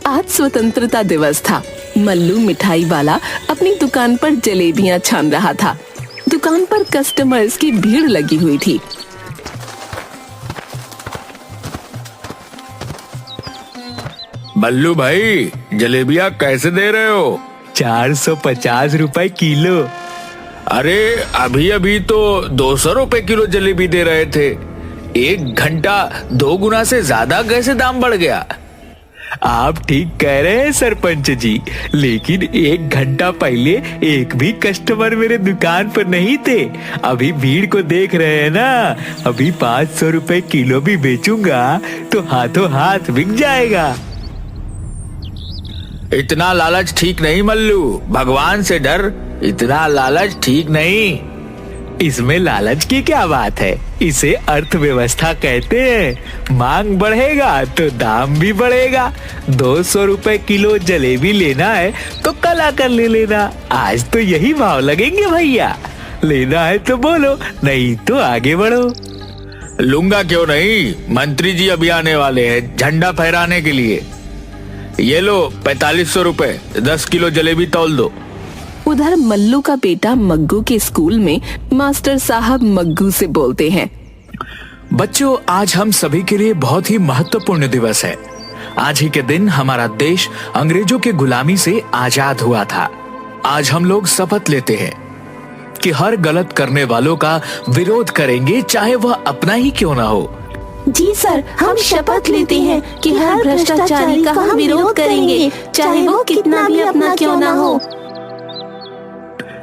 आज स्वतंत्रता दिवस था। मल्लू मिठाई वाला अपनी दुकान पर जलेबियां छान रहा था। दुकान पर कस्टमर्स की भीड़ लगी हुई थी। मल्लू भाई, जलेबियां कैसे दे रहे हो? 450 रुपए किलो। अरे अभी अभी तो 200 रुपए किलो जलेबी दे रहे थे। 1 घंटा 2 गुना से ज्यादा कैसे दाम बढ़ गया? आप ठीक कह रहे हैं सरपंच जी, लेकिन 1 घंटा पहले एक भी कस्टमर मेरे दुकान पर नहीं थे। अभी भीड़ को देख रहे हैं ना। अभी 500 रुपए किलो भी बेचूंगा तो हाथों हाथ बिक जाएगा। इतना लालच ठीक नहीं मल्लू, भगवान से डर। इतना लालच ठीक नहीं। इसमें लालच की क्या बात है? इसे अर्थव्यवस्था कहते हैं। मांग बढ़ेगा तो दाम भी बढ़ेगा। 200 रुपए किलो जलेबी लेना है तो कल आकर ले लेना। आज तो यही भाव लगेंगे भैया। लेना है तो बोलो, नहीं तो आगे बढ़ो। लूंगा क्यों नहीं, मंत्री जी अभी आने वाले हैं झंडा फहराने के लिए। ये लो 4500 रुपए, 10 किलो जलेबी तौल दो। उधर मल्लू का बेटा मग्गू के स्कूल में मास्टर साहब मग्गू से बोलते हैं, बच्चों, आज हम सभी के लिए बहुत ही महत्वपूर्ण दिवस है। आज ही के दिन हमारा देश अंग्रेजों के गुलामी से आजाद हुआ था। आज हम लोग शपथ लेते हैं कि हर गलत करने वालों का विरोध करेंगे, चाहे वह अपना ही क्यों ना हो। जी सर, हम शपथ लेते हैं कि हर भ्रष्टाचारी का हम विरोध करेंगे, चाहे वो कितना भी अपना क्यों ना हो।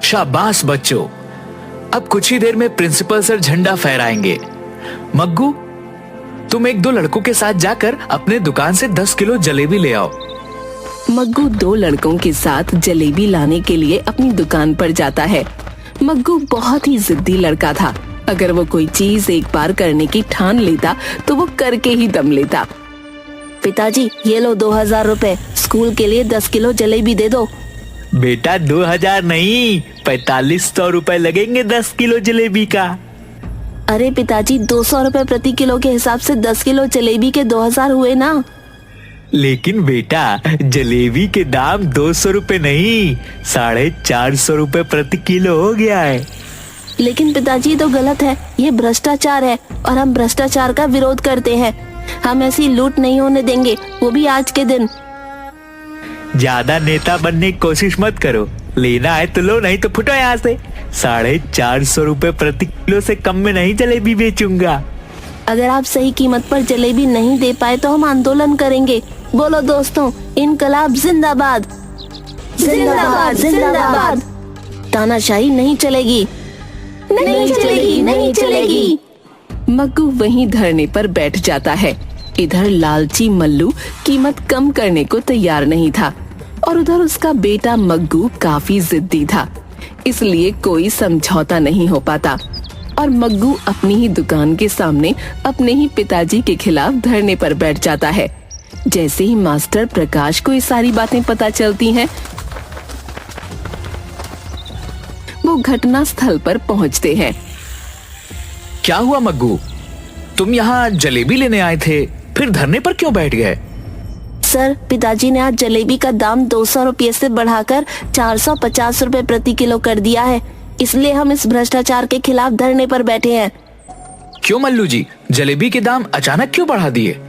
शाबाश बच्चों। अब कुछ ही देर में प्रिंसिपल सर झंडा फहराएंगे। मग्गू, तुम 1-2 लड़कों के साथ जाकर अपने दुकान से 10 किलो जलेबी ले आओ। मग्गू 2 लड़कों के साथ जलेबी लाने के लिए अपनी दुकान पर जाता है। मग्गू बहुत ही जिद्दी लड़का था। अगर वो कोई चीज एक बार करने की ठान लेता तो वो करके ही दम लेता। पिताजी, ये लो 2000 रुपए, स्कूल के लिए 10 किलो जलेबी दे दो। बेटा 2000 नहीं, 4500 रुपए लगेंगे 10 किलो जलेबी का। अरे पिताजी, 200 रुपए प्रति किलो के हिसाब से 10 किलो जलेबी के 2000 हुए ना। लेकिन बेटा, जलेबी के दाम 200 रुपए नहीं, 450 रुपए प्रति किलो हो गया है। लेकिन पिताजी, ये तो गलत है। ये भ्रष्टाचार है और हम भ्रष्टाचार का विरोध करते हैं। हम ऐसी लूट नहीं होने देंगे, वो भी आज के दिन। ज्यादा नेता बनने की कोशिश मत करो। लेना है तो लो, नहीं तो फुटो यहाँ से। 450 रुपए प्रति किलो से कम में नहीं जलेबी बेचूंगा। अगर आप सही कीमत पर जलेबी नहीं दे पाए तो हम आंदोलन करेंगे। बोलो दोस्तों, इनकलाब जिंदाबाद, जिंदाबाद, जिंदाबाद। तानाशाही नहीं चलेगी, नहीं चलेगी, नहीं चलेगी। मग्गू वहीं धरने पर बैठ जाता है। इधर लालची मल्लू कीमत कम करने को तैयार नहीं था और उधर उसका बेटा मग्गू काफी जिद्दी था। इसलिए कोई समझौता नहीं हो पाता और मग्गू अपनी ही दुकान के सामने अपने ही पिताजी के खिलाफ धरने पर बैठ जाता है। जैसे ही मास्टर प्रकाश को ये सारी बातें पता चलती हैं, वो घटना स्थल पर पहुंचते हैं। क्या हुआ मग्गू, तुम यहाँ जलेबी लेने आए थे, फिर धरने पर क्यों बैठ गए? सर, पिताजी ने आज जलेबी का दाम 200 रुपये से बढ़ाकर 450 रुपए प्रति किलो कर दिया है। इसलिए हम इस भ्रष्टाचार के खिलाफ धरने पर बैठे हैं। क्यों मल्लू जी, जलेबी के दाम अचानक क्यों बढ़ा दिए?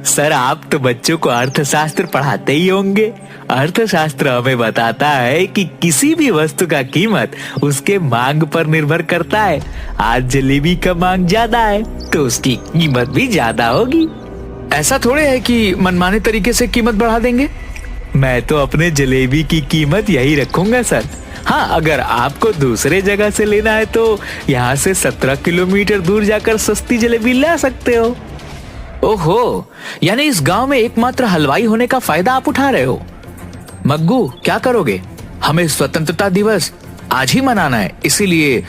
सर, आप तो बच्चों को अर्थशास्त्र पढ़ाते ही होंगे। अर्थशास्त्र हमें बताता है कि किसी भी वस्तु का कीमत उसके मांग पर निर्भर करता है। आज जलेबी का मांग ज्यादा है तो उसकी कीमत भी ज्यादा होगी। ऐसा थोड़े है कि मनमाने तरीके से कीमत बढ़ा देंगे। मैं तो अपने जलेबी की कीमत यही रखूंगा सर। हाँ, अगर आपको दूसरे जगह से लेना है तो यहाँ से 17 किलोमीटर दूर जाकर सस्ती जलेबी ला सकते हो। ओहो, यानी इस गांव में एकमात्र हलवाई होने का फायदा आप उठा रहे हो। मग्गू, क्या करोगे? हमें स्वतंत्रता दिवस आज ही मनाना है, इसीलिए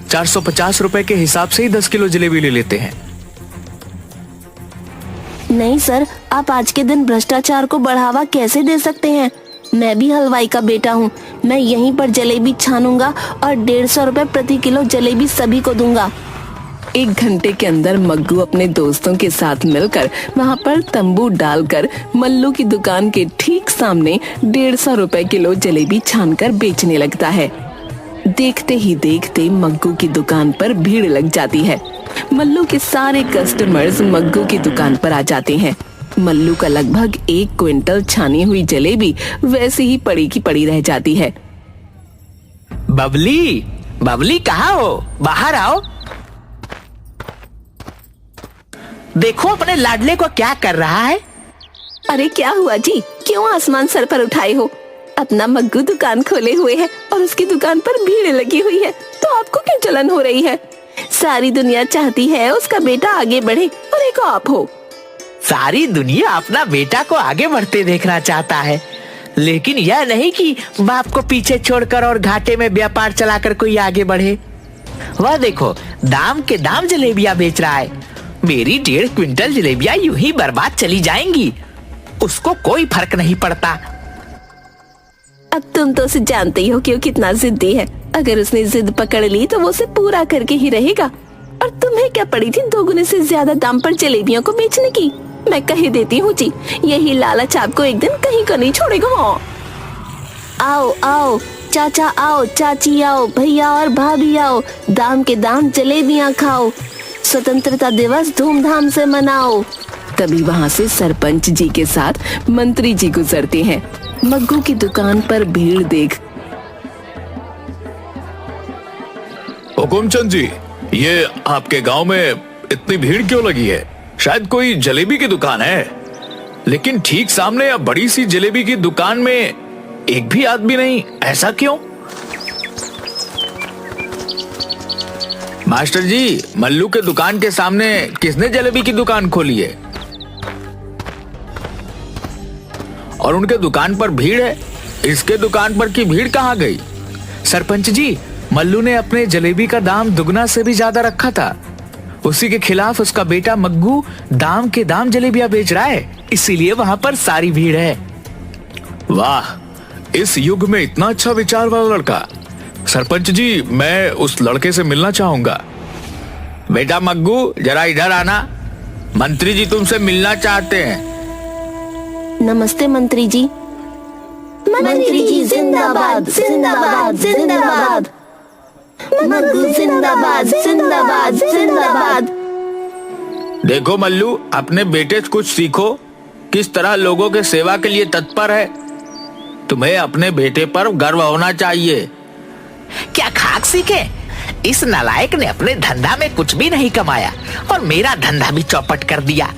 450 रुपए के हिसाब से ही 10 किलो जलेबी ले लेते हैं। नहीं सर, आप आज के दिन भ्रष्टाचार को बढ़ावा कैसे दे सकते हैं? मैं भी हलवाई का बेटा हूँ। मैं यहीं पर जलेबी छानूंगा और 150 रुपए प्रति किलो जलेबी सभी को दूंगा। 1 घंटे के अंदर मग्गू अपने दोस्तों के साथ मिलकर वहाँ पर तंबू डालकर मल्लू की दुकान के ठीक सामने 150 रुपए किलो जलेबी छानकर बेचने लगता है। देखते ही देखते मग्गू की दुकान पर भीड़ लग जाती है। मल्लू के सारे कस्टमर्स मग्गू की दुकान पर आ जाते हैं। मल्लू का लगभग 1 क्विंटल छानी हुई जलेबी वैसे ही पड़ी की पड़ी रह जाती है। बबली, बबली कहाँ हो? बाहर आओ। देखो अपने लाडले को क्या कर रहा है। अरे क्या हुआ जी, क्यों आसमान सर पर उठाए हो? अपना मग्गू दुकान खोले हुए है और उसकी दुकान पर भीड़ लगी हुई है, तो आपको क्यों जलन हो रही है? सारी दुनिया चाहती है उसका बेटा आगे बढ़े और एक आप हो। सारी दुनिया अपना बेटा को आगे बढ़ते देखना चाहता है, लेकिन यह नहीं कि बाप को पीछे छोड़कर और घाटे में व्यापार चलाकर कोई आगे बढ़े। वह देखो दाम के दाम जलेबियां बेच रहा है। मेरी 1.5 क्विंटल जलेबियां यूं ही बर्बाद चली जाएंगी, उसको कोई फर्क नहीं पड़ता। अब तुम तो उसे जानते ही हो कि वो कितना जिद्दी है। अगर उसने जिद पकड़ ली तो वो उसे पूरा करके ही रहेगा। और तुम्हें क्या पड़ी थी 2 गुने से ज्यादा दाम पर जलेबियों को बेचने की? मैं कह देती हूँ जी, यही लालच आपको एक दिन कहीं का नहीं छोड़ेगा। आओ आओ चाचा आओ, चाची आओ, भैया और भाभी आओ, दाम के दाम जलेबियाँ खाओ, स्वतंत्रता दिवस धूमधाम से मनाओ। तभी वहाँ से सरपंच जी के साथ मंत्री जी गुजरते हैं। मग्गू की दुकान पर भीड़ देख हुकुमचंद जी, ये आपके गांव में इतनी भीड़ क्यों लगी है? शायद कोई जलेबी की दुकान है, लेकिन ठीक सामने अब बड़ी सी जलेबी की दुकान में एक भी आदमी नहीं, ऐसा क्यों? मास्टर जी, मल्लू के दुकान के सामने किसने जलेबी की दुकान खोली है? और उनके दुकान पर भीड़ है, इसके दुकान पर की भीड़ कहाँ गई? सरपंच जी, मल्लू ने अपने जलेबी का दाम दुगना से भी ज्यादा रखा था। उसी के खिलाफ उसका बेटा मग्गू दाम के दाम जलेबियां बेच रहा है, इसीलिए वहाँ पर सारी भीड़ है। वाह, इस युग में इतना अच्छा विचार वाला लड़का। सरपंच जी, मैं उस लड़के से मिलना चाहूंगा। बेटा मग्गू, जरा इधर आना, मंत्री जी तुमसे मिलना चाहते हैं। नमस्ते मंत्री जी। मंत्री जी जिंदाबाद जिंदाबाद जिंदाबाद, मग्गू जिंदाबाद जिंदाबाद जिंदाबाद। देखो मल्लू, अपने बेटे से कुछ सीखो, किस तरह लोगों के सेवा के लिए तत्पर है। तुम्हें अपने बेटे पर गर्व होना चाहिए। क्या खाक सीखे? इस नालायक ने अपने धंधा में कुछ भी नहीं कमाया और मेरा धंधा भी चौपट कर दिया।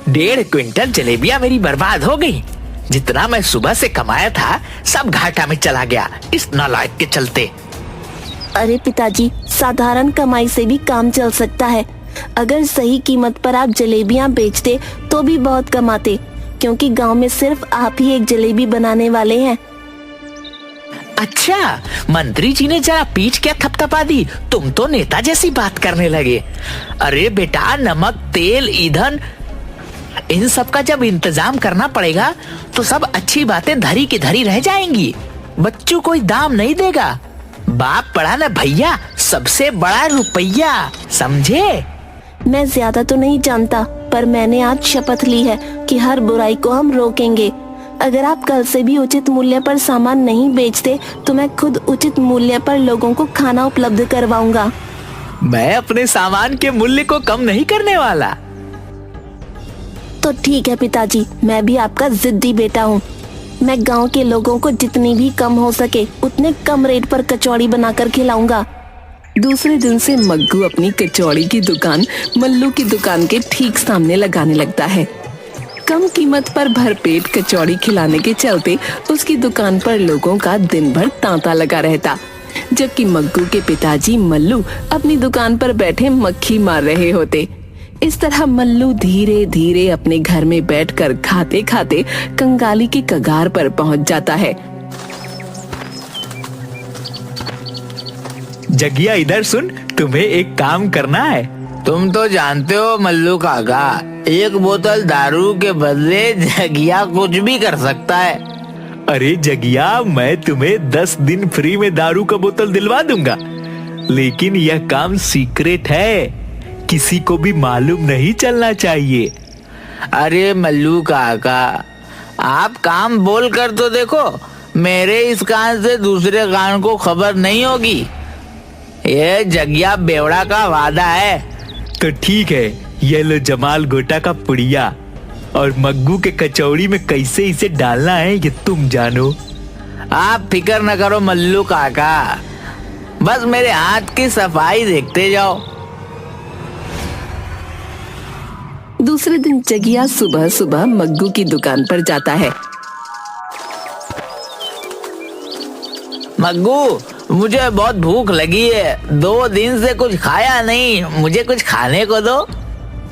1.5 क्विंटल जलेबियां मेरी बर्बाद हो गई। जितना मैं सुबह से कमाया था सब घाटा में चला गया इस नालायक के चलते। अरे पिताजी, साधारण कमाई से भी काम चल सकता है। अगर सही कीमत पर आप जलेबियां बेचते तो भी बहुत कमाते, क्योंकि गांव में सिर्फ आप ही एक जलेबी बनाने वाले हैं। अच्छा, मंत्री जी ने जरा पीठ क्या थपथपा दी, तुम तो नेता जैसी बात करने लगे। अरे बेटा, नमक, तेल, ईंधन, इन सब का जब इंतजाम करना पड़ेगा तो सब अच्छी बातें धरी की धरी रह जाएंगी। बच्चों कोई दाम नहीं देगा। बाप बड़ा ना भैया, सबसे बड़ा रुपया, समझे? मैं ज्यादा तो नहीं जानता, पर मैंने आज शपथ ली है कि हर बुराई को हम रोकेंगे। अगर आप कल से भी उचित मूल्य पर सामान नहीं बेचते तो मैं खुद उचित मूल्य पर लोगों को खाना उपलब्ध करवाऊंगा। मैं अपने सामान के मूल्य को कम नहीं करने वाला। तो ठीक है पिताजी, मैं भी आपका जिद्दी बेटा हूँ। मैं गांव के लोगों को जितनी भी कम हो सके उतने कम रेट पर कचौड़ी बनाकर खिलाऊंगा। दूसरे दिन से मग्गू अपनी कचौड़ी की दुकान मल्लू की दुकान के ठीक सामने लगाने लगता है। कम कीमत पर भरपेट कचौड़ी खिलाने के चलते उसकी दुकान पर लोगों का दिन भर तांता लगा रहता, जबकि मग्गू के पिताजी मल्लू अपनी दुकान पर बैठे मक्खी मार रहे होते। इस तरह मल्लू धीरे धीरे अपने घर में बैठकर खाते खाते कंगाली की कगार पर पहुंच जाता है। जगिया, इधर सुन, तुम्हें एक काम करना है। तुम तो जानते हो मल्लू काका, 1 बोतल दारू के बदले जगिया कुछ भी कर सकता है। अरे जगिया, मैं तुम्हें 10 दिन फ्री में दारू का बोतल दिलवा दूंगा, लेकिन यह काम सीक्रेट है। किसी को भी मालूम नहीं चलना चाहिए। अरे मल्लू काका, आप काम बोल कर तो देखो, मेरे इस कान से दूसरे कान को खबर नहीं होगी। ये जगिया बेवड़ा का वादा है। तो ठीक है, ये लो जमाल गोटा का पुड़िया, और मग्गू के कचौड़ी में कैसे इसे डालना है ये तुम जानो। आप फिक्र न करो मल्लू काका, बस मेरे हाथ की सफाई देखते जाओ। दूसरे दिन जगिया सुबह सुबह मग्गू की दुकान पर जाता है। मग्गू, मुझे बहुत भूख लगी है, 2 दिन से कुछ खाया नहीं, मुझे कुछ खाने को दो।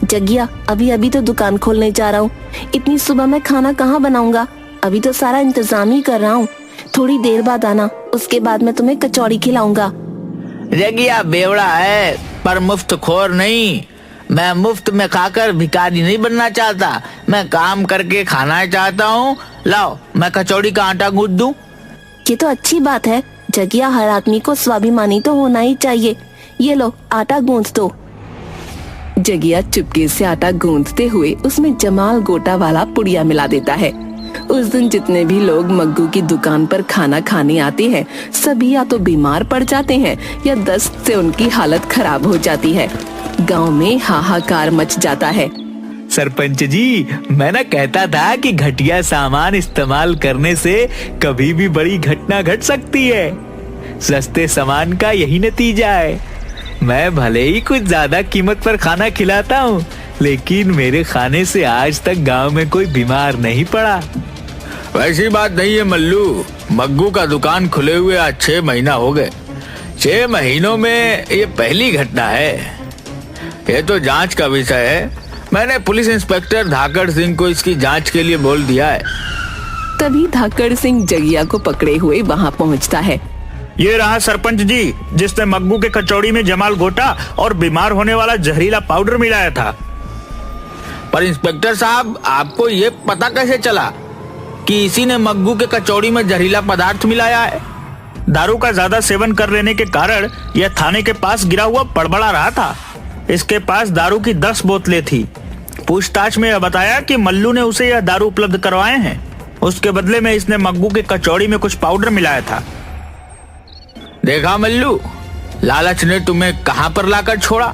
जगिया, अभी अभी तो दुकान खोलने जा रहा हूँ, इतनी सुबह मैं खाना कहाँ बनाऊंगा? अभी तो सारा इंतजाम ही कर रहा हूँ। थोड़ी देर बाद आना, उसके बाद मैं तुम्हें कचौड़ी खिलाऊंगा। जगिया बेवड़ा है पर मुफ्त खोर नहीं। मैं मुफ्त में खाकर भिखारी नहीं बनना चाहता, मैं काम करके खाना चाहता हूँ। लाओ, मैं कचौड़ी का आटा गूंथ दूं। ये तो अच्छी बात है जगिया, हर आदमी को स्वाभिमानी तो होना ही चाहिए। ये लो, आटा गूंथ दो। जगिया चुपके से आटा गूंथते हुए उसमें जमाल गोटा वाला पुड़िया मिला देता है। उस दिन जितने भी लोग मग्गू की दुकान पर खाना खाने आते हैं, सभी या तो बीमार पड़ जाते हैं या दस्त से उनकी हालत खराब हो जाती है। गांव में हाहाकार मच जाता है। सरपंच जी, मैं ना कहता था कि घटिया सामान इस्तेमाल करने से कभी भी बड़ी घटना घट सकती है। सस्ते सामान का यही नतीजा है। मैं भले ही कुछ ज्यादा कीमत पर खाना खिलाता हूँ, लेकिन मेरे खाने से आज तक गांव में कोई बीमार नहीं पड़ा। वैसी बात नहीं है मल्लू, मग्गू का दुकान खुले हुए आज 6 महीना हो गए। 6 महीनों में ये पहली घटना है। ये तो जांच का विषय है। मैंने पुलिस इंस्पेक्टर धाकड़ सिंह को इसकी जांच के लिए बोल दिया है। तभी धाकड़ सिंह जगिया को पकड़े हुए वहाँ पहुँचता है। ये रहा सरपंच जी, जिसने मग्गू के कचौड़ी में जमाल गोटा और बीमार होने वाला जहरीला पाउडर मिलाया था। पर इंस्पेक्टर साहब, आपको ये पता कैसे चला कि इसी ने मग्गू के कचौड़ी में जहरीला पदार्थ मिलाया है? दारू का ज्यादा सेवन कर लेने के कारण यह थाने के पास गिरा हुआ बड़बड़ा रहा था। इसके पास दारू की 10 बोतलें थी। पूछताछ में यह बताया कि मल्लू ने उसे यह दारू उपलब्ध करवाए हैं। उसके बदले में इसने मग्गू के कचौड़ी में कुछ पाउडर मिलाया था। देखा मल्लू, लालच ने तुम्हें कहां पर लाकर छोड़ा।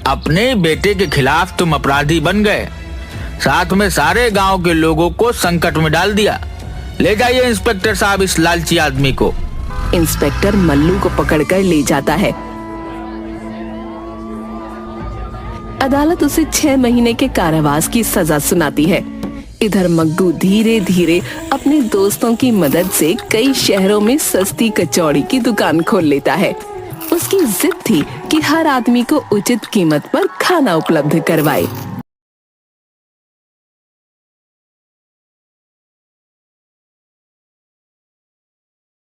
अपने बेटे के खिलाफ तुम अपराधी बन गए, साथ में सारे गांव के लोगों को संकट में डाल दिया। ले जाइए इंस्पेक्टर साहब इस लालची आदमी को। इंस्पेक्टर मल्लू को पकड़कर ले जाता है। अदालत उसे 6 महीने के कारावास की सजा सुनाती है। इधर मग्गू धीरे धीरे अपने दोस्तों की मदद से कई शहरों में सस्ती कचौड़ी की दुकान खोल लेता है। उसकी जिद थी कि हर आदमी को उचित कीमत पर खाना उपलब्ध करवाए।